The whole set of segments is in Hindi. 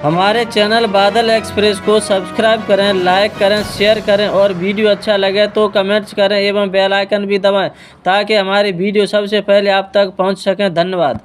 हमारे चैनल बादल एक्सप्रेस को सब्सक्राइब करें, लाइक करें, शेयर करें और वीडियो अच्छा लगे तो कमेंट्स करें एवं बेल आइकन भी दबाएं ताकि हमारी वीडियो सबसे पहले आप तक पहुंच सकें। धन्यवाद।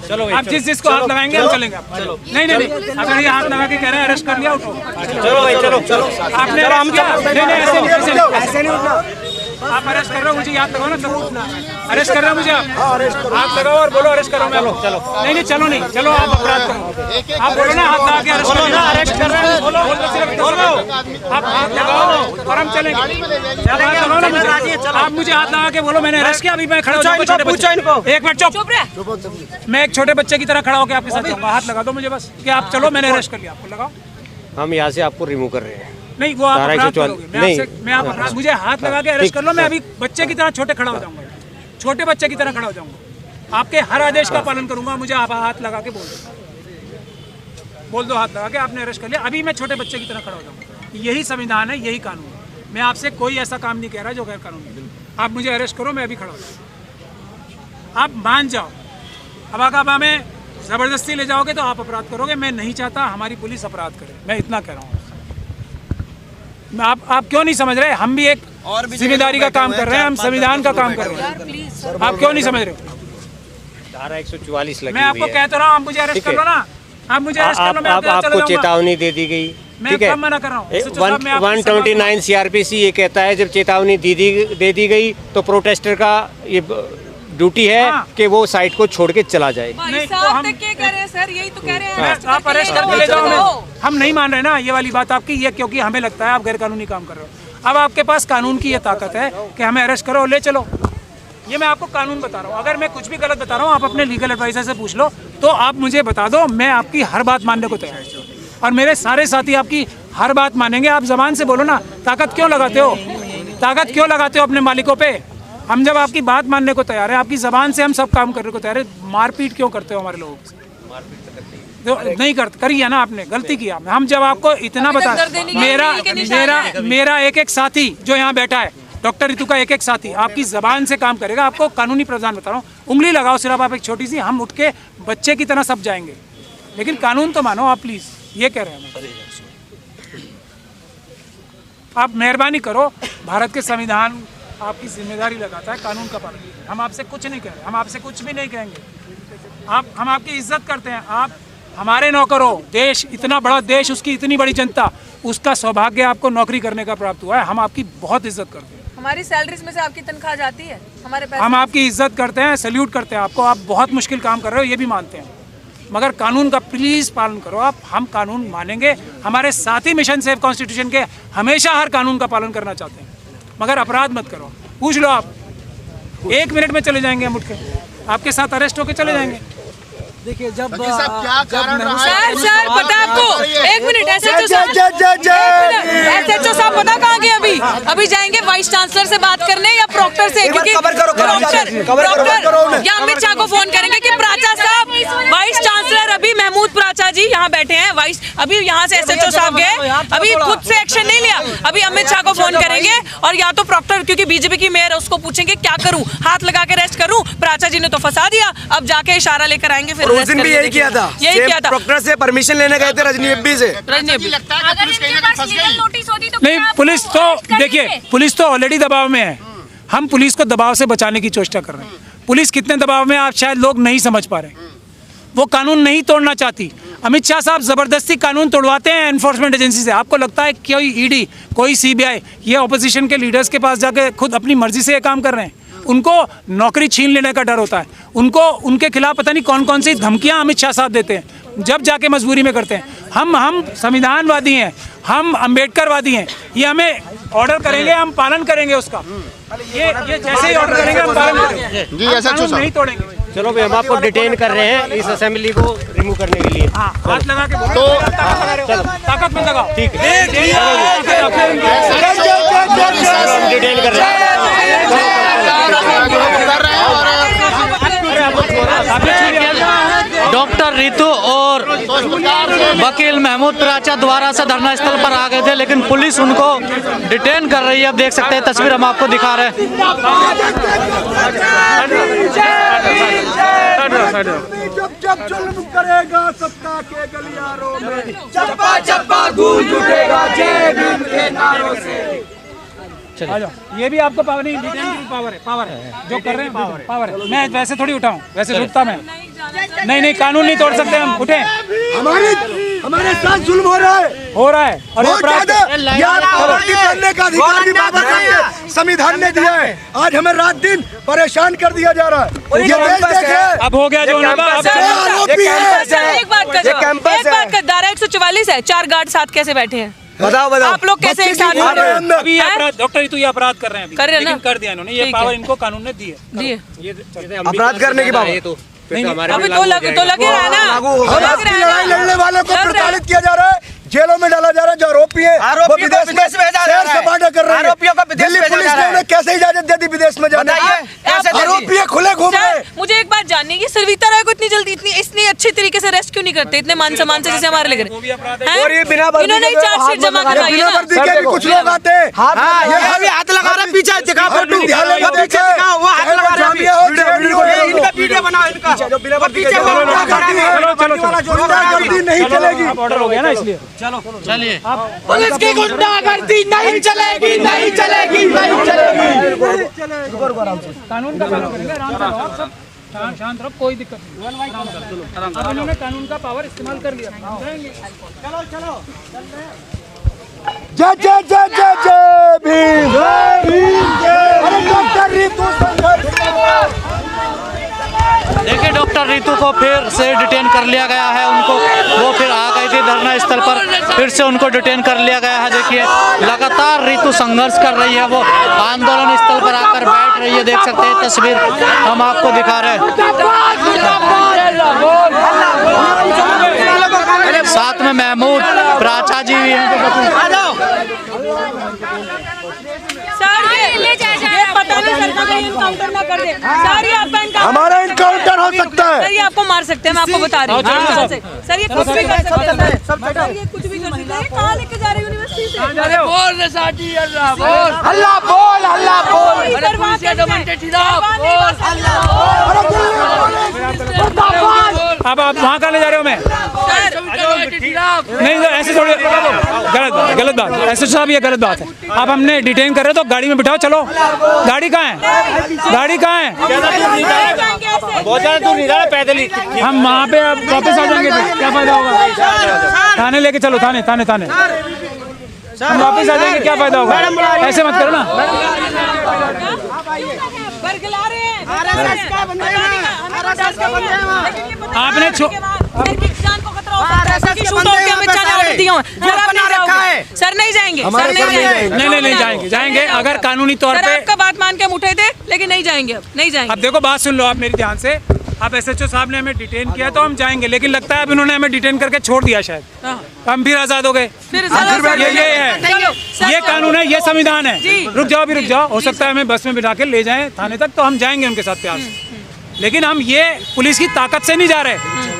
चलो आप जिसको हाथ लगाएंगे हम चलेंगे। चलो नहीं अगर ये हाथ लगा के कह रहे हैं अरेस्ट कर लिया, उठो। चलो भाई चलो आपने हम क्या ऐसे नहीं आप अरेस्ट कर रहे हो मुझे, हाथ लगाओ ना। चलो अरेस्ट कर रहे हो मुझे, आप हाथ लगाओ और बोलो अरेस्ट करो। मैं चलो नहीं चलो नहीं चलो, आप अपराध करो। आप बोलो ना हाथ लगा के अरेस्ट कर रहे हो, बोलो आप हाथ लगाओ और हम चलेंगे। आप हाथ लगाओ ना मुझे, आप मुझे हाथ लगा के बोलो मैंने अरेस्ट किया। अभी मैं खड़ा हो जाऊंगा छोटे बच्चे। एक मिनट चुप, मैं एक छोटे बच्चे की तरह खड़ा होकर आपके साथ जाऊंगा। हाथ लगा दो मुझे बस कि आप चलो मैंने अरेस्ट कर लिया। आपको लगाओ। हम यहाँ से आपको रिमूव कर रहे हैं। नहीं वो आप अपराध करोगे। मैं आप अपराध, मुझे हाथ लगा के अरेस्ट कर लो। मैं अभी बच्चे की तरह छोटे खड़ा हो जाऊंगा, छोटे बच्चे की तरह खड़ा हो जाऊंगा। आपके हर आदेश का पालन करूंगा। मुझे आप हाथ लगा के बोल दो हाथ लगा के आपने अरेस्ट कर लिया। अभी मैं छोटे बच्चे की तरह खड़ा हो जाऊंगा। यही संविधान है, यही कानून है। मैं आपसे कोई ऐसा काम नहीं कह रहा जो गैर कानूनी है। आप मुझे अरेस्ट करो, मैं अभी खड़ा हो जाऊंगा। आप मान जाओ। अब अगर आप हमें जबरदस्ती ले जाओगे तो आप अपराध करोगे। मैं नहीं चाहता हमारी पुलिस अपराध करे, मैं इतना कह रहा हूँ। आप क्यों नहीं समझ रहे? हम भी एक जिम्मेदारी का काम कर रहे हैं, हम संविधान का काम कर रहे हैं। आप क्यों नहीं समझ रहे? धारा 144 लगी। मैं आपको कह तो रहा हूँ, आप मुझे अरेस्ट कर लो ना। आप मुझे अरेस्ट कर लो, मैं आपको चेतावनी दे दी गई। मैं कब मना कर रहा हूँ? 129 CRPC ये कहता है जब चेतावनी दे दी गई तो प्रोटेस्टर का ये ड्यूटी है कि वो साइट को छोड़ के चला जाए। नहीं तो हम क्या कह रहे हैं सर, यही तो कह रहे हैं। आप अरेस्ट करके ले जाओ। हम नहीं मान रहे ना ये वाली बात आपकी, ये क्योंकि हमें लगता है आप गैर कानूनी काम कर रहे हो। अब आपके पास कानून की ये ताकत है कि हमें अरेस्ट करो, ले चलो। ये मैं आपको कानून बता रहा हूँ। अगर मैं कुछ भी गलत बता रहा हूँ आप अपने लीगल एडवाइजर से पूछ लो, तो आप मुझे बता दो। मैं आपकी हर बात मानने को तैयार हूँ और मेरे सारे साथी आपकी हर बात मानेंगे। आप जबान से बोलो ना। ताकत क्यों लगाते हो? ताकत क्यों लगाते हो अपने मालिकों पे? हम जब आपकी बात मानने को तैयार है, आपकी जबान से हम सब काम करने को तैयार है, मारपीट क्यों करते हो हमारे लोगों से? तो नहीं करी है ना आपने, गलती किया। हम जब आपको इतना बता, मेरा एक साथी जो यहाँ बैठा है, डॉक्टर रितु का एक साथी आपकी जबान से काम करेगा। आपको कानूनी प्रावधान बता रहा हूँ, उंगली लगाओ सिर्फ आप एक छोटी सी, हम उठ के बच्चे की तरह सब जाएंगे। लेकिन कानून तो मानो आप प्लीज, ये कह रहे हैं। आप मेहरबानी करो, भारत के संविधान आपकी जिम्मेदारी लगाता है कानून का पालन। हम आपसे कुछ नहीं कह रहे, हम आपसे कुछ भी नहीं कहेंगे। हम आपकी इज्जत करते हैं, आप हमारे नौकर हो। देश इतना बड़ा देश, उसकी इतनी बड़ी जनता, उसका सौभाग्य आपको नौकरी करने का प्राप्त हुआ है। हम आपकी बहुत इज्जत करते हैं। हमारी सैलरीज में से आपकी तनख्वाह जाती है, हमारे पैसे। हम आपकी इज्जत करते हैं, सैल्यूट करते हैं आपको। आप बहुत मुश्किल काम कर रहे हो, ये भी मानते हैं, मगर कानून का प्लीज पालन करो आप। हम कानून मानेंगे। हमारे साथी मिशन सेव कॉन्स्टिट्यूशन के हमेशा हर कानून का पालन करना चाहते हैं, मगर अपराध मत करो। पूछ लो आप, 1 मिनट में चले जाएंगे हम उठ के, आपके साथ अरेस्ट होके चले जाएंगे। देखिए जब सर पता आपको, 1 मिनट, SHO साहब पता कहाँ गए? अभी जाएंगे वाइस चांसलर से बात करने या प्रॉक्टर से, क्योंकि प्रॉक्टर या अमित शाह को फोन करेंगे कि प्राचा साहब, वाइस चांसलर अभी महमूद प्राचा जी यहाँ बैठे हैं। अभी यहाँ से SHO साहब गए, अभी खुद से एक्शन नहीं लिया। अभी अमित शाह को फोन करेंगे और या तो प्रॉक्टर, क्योंकि बीजेपी की मेयर है, उसको पूछेंगे क्या करूँ, हाथ लगा के अरेस्ट करूँ? प्राचा जी ने तो फंसा दिया, अब जाके इशारा लेकर आएंगे। फिर उस दिन भी यही किया था, प्रॉक्टर से परमिशन लेने गए थे रजनी अब्बी से। नहीं, पुलिस तो देखिए, पुलिस तो ऑलरेडी दबाव में है। हम पुलिस को दबाव से बचाने की चेष्टा कर रहे हैं। पुलिस कितने दबाव में आप शायद लोग नहीं समझ पा रहे। वो कानून नहीं तोड़ना चाहती। अमित शाह साहब जबरदस्ती कानून तोड़वाते हैं एनफोर्समेंट एजेंसी से। आपको लगता है कोई ईडी, कोई CBI, ये ऑपोजिशन के लीडर्स के पास जाके खुद अपनी मर्जी से ये काम कर रहे हैं? उनको नौकरी छीन लेने का डर होता है। उनको उनके खिलाफ पता नहीं कौन कौन सी धमकियां अमित शाह साहब देते हैं, जब जाके मजबूरी में करते हैं। हम संविधानवादी हैं, हम अम्बेडकरवादी हैं। ये हमें ऑर्डर करेंगे, हम पालन करेंगे उसका। ये जैसे ही ऑर्डर करेंगे हम पालन करेंगे जी, ऐसा नहीं तोड़ेंगे। चलो भाई, हम आपको डिटेन कर रहे हैं इस असेंबली को रिमूव करने के लिए। हाँ, हाथ लगा के तो ताकत मत लगाओ। ठीक है, डिटेन कर रहे हैं। डॉक्टर रितु और वकील महमूद प्राचा दोबारा से धरना स्थल पर आ गए थे, लेकिन पुलिस उनको डिटेन कर रही है। अब देख सकते हैं तस्वीर हम आपको दिखा रहे हैं। जब जुल्म करेगा सत्ता के गलियारों में, चप्पा चप्पा गूंज उठेगा जय भीम के नारों से। ये भी आपको पावर नहीं, डिटेन की पावर है जो कर रहे हैं, पावर है। मैं वैसे थोड़ी उठाऊं, वैसे रुकता मैं नहीं, कानून नहीं तोड़ सकते हम, उठे। हमारे साथ जुल्म हो रहा है और ये करने का अधिकार भी बाबा साहब संविधान ने दिया है। आज हमें रात दिन परेशान कर दिया जा रहा है। ये अब हो गया जो एक बात कर, धारा 144 है, 4 गार्ड साथ कैसे बैठे हैं? बताओ आप लोग कैसे एक साथ अभी डॉक्टर रितु ये अपराध कर रहे हैं, कर रहे हैं ना? लेकिन कर दिया इन्होंने, ये पावर इनको कानून ने दी है। अपराध करने की बात अभी तो लगे रहा है ना, लड़ाई लड़ने वालों को प्रताड़ित किया जा रहा है, जेलों में डाला जा रहा है। जो आरोपी है वो विदेश में शहर सपाटा कर रहे हैं। दिल्ली पुलिस ने उन्हें कैसे इजाजत दे दी विदेश में जाने की? आरोपी खुले घूम रहे हैं। मुझे एक बात जाननी है, सविता राय को इतनी जल्दी इतनी अच्छी तरीके से रेस्ट क्यों नहीं करते, इतने मान सम्मान से जैसे हमारे लग रहे? इन्होंने चार्जशीट जमा करवाई है ना। कुछ लोग आते हैं हाथ लगा रहे पीछे, नहीं चलेगी। ऑर्डर हो गया ना, इसलिए चलिए पुलिस की गुंडागर्दी नहीं चलेगी, नहीं चलेगी, नहीं चलेगी। कानून का पालन करेंगे, आराम से रहो, सब शांत रहो, कोई दिक्कत नहीं। अब इन्होंने कानून का पावर इस्तेमाल कर लिया, जाएंगे। चलो जय जय जय जय जय भीम, अरे डॉक्टर रितु संघर्ष। देखिए डॉक्टर रितु को फिर से डिटेन कर लिया गया है। उनको वो फिर आ गई थी धरना स्थल पर, फिर से उनको डिटेन कर लिया गया है। देखिए लगातार रितु संघर्ष कर रही है, वो आंदोलन स्थल पर आकर बैठ रही है। देख सकते हैं तस्वीर हम आपको दिखा रहे हैं। साथ में महमूद प्राचा जी भी हैं। हमारा इनकाउंटर हो सकता है सर, ये आपको मार सकते हैं, मैं आपको बता रही हूँ। सर ये कुछ भी कर सकते हैं, सर ये कुछ भी कर सकते हैं। कहाँ लेके जा रहे हैं यूनिवर्सिटी से? हल्ला बोल, हल्ला बोल। अब आप वहाँ कहाँ ले जा रहे हो? मैं नहीं, ऐसे थोड़ी, गलत बात, ऐसे साहब ये गलत बात है। अब हमने डिटेन कर रहे हो तो गाड़ी में बिठाओ, चलो। गाड़ी कहाँ है? गाड़ी कहाँ है? बहुत ज्यादा दूर नहीं रहा, पैदल ही। हम वहाँ पे अब वापस आ जाएंगे, तो क्या फायदा होगा? थाने लेके चलो, थाने हम वापस आ जाएंगे, क्या फायदा होगा? ऐसे मत करो ना। आपने सर नहीं जाएंगे, नहीं जाएंगे अगर कानूनी तौर पे। आपका बात मान के हम उठे थे, लेकिन नहीं जाएंगे, अब नहीं जाएंगे। अब देखो बात सुन लो आप मेरी ध्यान से। अब एसएचओ साहब ने हमें डिटेन किया तो हम जाएंगे, लेकिन लगता है अब इन्होंने हमें डिटेन करके छोड़ दिया, शायद हम फिर आजाद हो गए। ये है, ये कानून है, ये संविधान है। रुक जाओ, हो सकता है हमें बस में बिठा के ले जाएं थाने तक, तो हम जाएंगे उनके साथ प्यार से। लेकिन हम ये पुलिस की ताकत से नहीं जा रहे,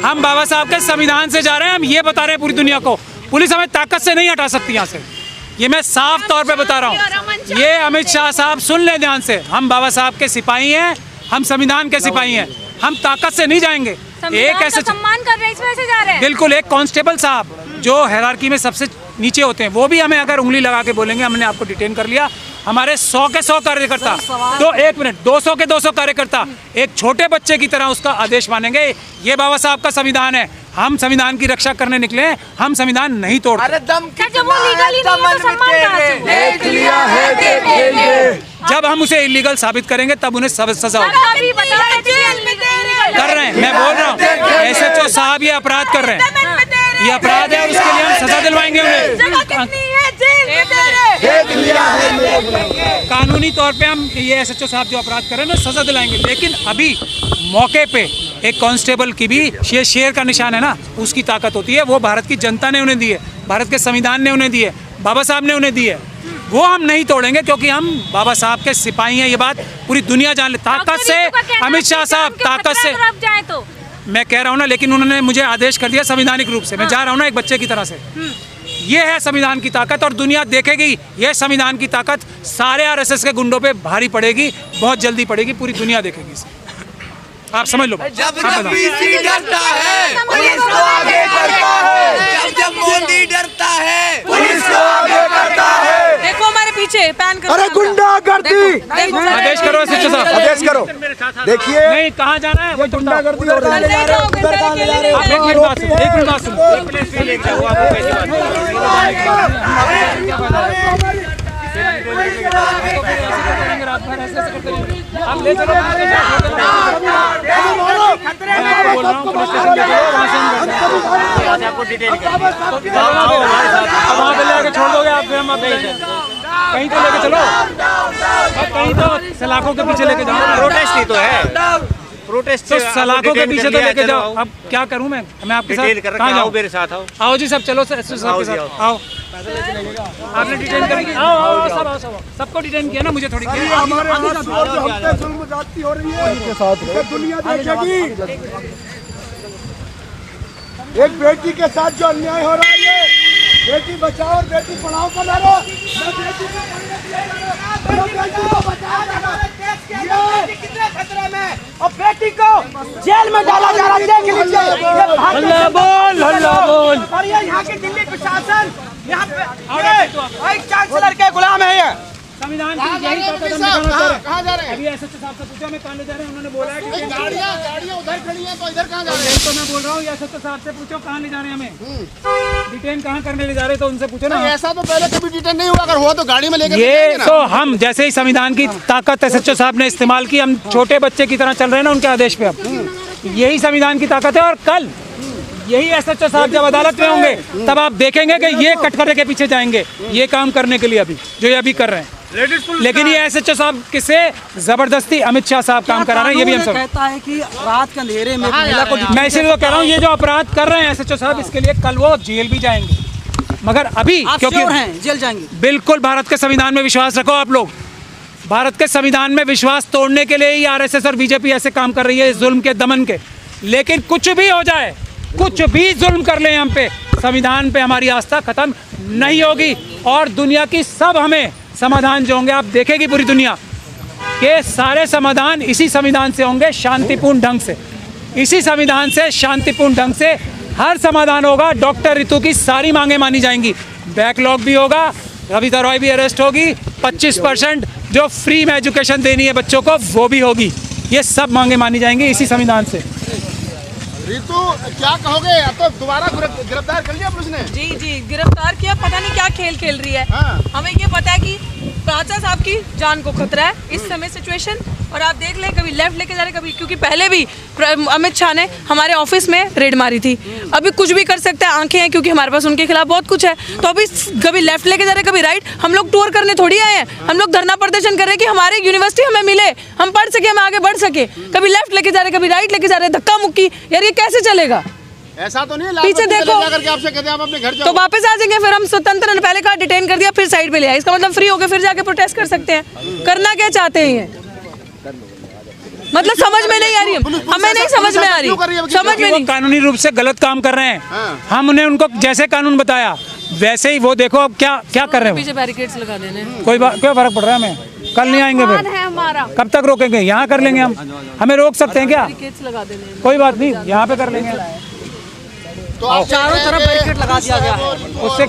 हम बाबा साहब के संविधान से जा रहे हैं। हम ये बता रहे हैं पूरी दुनिया को, पुलिस हमें ताकत से नहीं हटा सकती यहाँ से। ये मैं साफ तौर पे बता रहा हूँ। ये अमित शाह साहब सुन लें ध्यान से, हम बाबा साहब के सिपाही हैं, हम संविधान के सिपाही हैं, हम ताकत से नहीं जाएंगे। एक ऐसे सम्मान कर रहे हैं, इस वजह से जा रहे हैं। बिल्कुल, एक कांस्टेबल साहब जो हायरार्की में सबसे नीचे होते हैं, वो भी हमें अगर उंगली लगा के बोलेंगे हमने आपको डिटेन कर लिया, हमारे 100 के 100 कार्यकर्ता, तो 1 मिनट 200 के 200 कार्यकर्ता एक छोटे बच्चे की तरह उसका आदेश मानेंगे। ये बाबा साहब का संविधान है, हम संविधान की रक्षा करने निकले हैं, हम संविधान नहीं तोड़ते। जब हम उसे इलीगल साबित करेंगे तब उन्हें सजा होगी। कर रहे हैं, मैं बोल रहा हूँ, एसएचओ साहब ये अपराध कर रहे हैं, ये अपराध है और उसके लिए हम सजा दिलवाएंगे उन्हें। कानूनी तौर पे हम ये एसएचओ साहब जो अपराध कर रहे हैं ना सजा दिलाएंगे। लेकिन अभी मौके पे एक कांस्टेबल की भी ये शेर का निशान है ना, उसकी ताकत होती है, वो भारत की जनता ने उन्हें दी है, भारत के संविधान ने उन्हें दी है, बाबा साहब ने उन्हें दी है। वो हम नहीं तोड़ेंगे क्योंकि हम बाबा साहब के सिपाही हैं। ये बात पूरी दुनिया जान ले। ताकत से अमित शाह साहब, ताकत से मैं कह रहा हूँ ना, लेकिन उन्होंने मुझे आदेश कर दिया संवैधानिक रूप से, मैं जा रहा हूँ ना एक बच्चे की तरह से। ये है संविधान की ताकत, और दुनिया देखेगी ये संविधान की ताकत सारे आरएसएस के गुंडों पे भारी पड़ेगी, बहुत जल्दी पड़ेगी, पूरी दुनिया देखेगी इसे। आप समझ लो। जब बीसी डरता है पुलिस को आगे करता है, जब मोदी डरता है पुलिस को आगे करता है। देखो हमारे पीछे पैन करो। अरे गुंडागर्दी, आदेश करो एसएचओ साहब, आदेश करो। देखिए नहीं, कहाँ जाना है? वो गुंडागर्दी और अंदर जाओ, अंदर जाके ले आप एक मिनट बात सुनो, एक मिनट बात सुनो। आप ले चलो, बोल रहा हूँ पुलिस स्टेशन आपको डिटेल वहाँ पे लेके छोड़ दोगे आप? हम आप कहीं तो लेके चलो, कहीं तो सलाखों के पीछे लेके जाओ। प्रोटेस्ट ही तो है, प्रोटेस्ट तो सलाखों के पीछे तो लेके जाओ। अब क्या करूं मैं आपके साथ कहाँ जाऊं? मेरे साथ आओ। आओ जी सब, चलो एसएचओ साहब के साथ आओ। आपने डिटेन कर दिया, आओ सब, आओ सब, सबको डिटेन किया ना, मुझे थोड़ी किया। हमारे साथ और जो हम पे जुल्म ज्यादती हो रही है उनके साथ ये दुनिया देखेगी। एक बेटी के साथ जो अन्याय हो रहा है, बेटी बचाओ और बेटी पढ़ाओ का नारा, कितने खतरे में, और बेटी को जेल में डाला जा रहा है। देख लीजिए, हल्ला बोल, हल्ला बोल। और ये यहाँ की दिल्ली प्रशासन यहाँ पे वाइस चांसलर के गुलाम है ये। संविधान की यही ताकत हम दिखाना चाह रहे हैं। कहाँ जा रहे हैं? अभी एसएचओ साहब से पूछा, मैं कहाँ ले जा रहे हैं, उन्होंने बोला है कि गाड़ियाँ उधर खड़ी हैं, तो इधर कहाँ जा रहे हैं? यही तो मैं बोल रहा हूँ, एसएचओ साहब से पूछो कहाँ ले जा रहे हैं हमें, डिटेन कहाँ करने ले जा रहे हैं, तो उनसे पूछो ना। ऐसा तो पहले कभी डिटेन नहीं हुआ, अगर हुआ तो गाड़ी में लेकर ये तो हम जैसे ही संविधान की ताकत एसएचओ साहब ने इस्तेमाल की, हम छोटे बच्चे की तरह चल रहे हैं ना उनके आदेश पे। अब यही संविधान की ताकत है, और कल यही एसएचओ साहब जब अदालत में होंगे तब आप देखेंगे कि ये कटघरे के पीछे जाएंगे ये काम करने के लिए, अभी जो ये अभी कर रहे हैं। लेकिन ये एसएचओ साहब किसे जबरदस्ती अमित शाह साहब काम करा रहे हैं, ये भी हम सब कहता है कि रात के अंधेरे में महिला को मैं इसीलिए तो कह रहा हूँ, ये जो अपराध कर रहे हैं एसएचओ साहब, इसके लिए कल वो जेल भी जाएंगे। मगर अभी आप क्योंकि श्योर हैं जेल जाएंगे? बिल्कुल, भारत के संविधान में विश्वास रखो आप लोग। भारत के संविधान में विश्वास तोड़ने के लिए ही आरएसएस और बीजेपी ऐसे काम कर रही है, जुल्म के दमन के। लेकिन कुछ भी हो जाए, कुछ भी जुल्म कर ले हम पे, संविधान पे हमारी आस्था खत्म नहीं होगी। और दुनिया की सब हमें समाधान जो होंगे, आप देखेगी पूरी दुनिया के सारे समाधान इसी संविधान से होंगे, शांतिपूर्ण ढंग से। इसी संविधान से शांतिपूर्ण ढंग से हर समाधान होगा। डॉक्टर रितु की सारी मांगे मानी जाएंगी, बैकलॉग भी होगा, रविता रॉय भी अरेस्ट होगी, 25% जो फ्री में एजुकेशन देनी है बच्चों को वो भी होगी। ये सब मांगे मानी जाएंगी इसी संविधान से। रितु क्या कहोगे, अब तो दोबारा गिरफ्तार कर लिया पुलिस ने? जी गिरफ्तार किया, पता नहीं क्या खेल खेल रही है। हमें ये पता है कि प्राचा साहब की जान को खतरा है इस समय सिचुएशन। और आप देख लें, कभी लेफ्ट लेके जा रहे, कभी, क्योंकि पहले भी अमित शाह ने हमारे ऑफिस में रेड मारी थी। अभी कुछ भी कर सकते हैं, आंखें हैं, क्योंकि हमारे पास उनके खिलाफ बहुत कुछ है। तो अभी कभी लेफ्ट लेके जा रहे, कभी राइट। हम लोग टूर करने थोड़ी आए हैं, हम लोग धरना प्रदर्शन कर रहे हैं कि हमारे यूनिवर्सिटी हमें मिले, हम पढ़ सके, हम आगे बढ़ सके। कभी लेफ्ट लेके जा रहे, कभी राइट लेके जा रहे, धक्का मुक्की। यार ये कैसे चलेगा? ऐसा तो नहीं, पीछे देखो, आपसे कहते हैं आप अपने घर जाओ, तो वापस आ जाएंगे। फिर हम स्वतंत्र ने पहले कहा डिटेन कर दिया, फिर साइड पे ले आए, इसका मतलब फ्री हो गए, फिर जाके प्रोटेस्ट कर सकते हैं। करना क्या चाहते हैं ये, मतलब समझ में नहीं आ रही, हमें नहीं समझ में आ रही, समझ में नहीं। कानूनी रूप से गलत काम कर रहे हैं, हमने उनको जैसे कानून बताया वैसे ही वो देखो अब क्या क्या कर रहे हैं। पीछे बैरिकेड्स लगा देने, कोई फर्क पड़ रहा है हमें? कल नहीं आएंगे फिर? कब तक रोकेंगे? यहाँ कर लेंगे हम, हमें रोक सकते हैं क्या? लगा देने, कोई बात नहीं, यहाँ पे कर लेंगे। तो चारों तरफ बैरिकेड लगा दिया गया है। उससे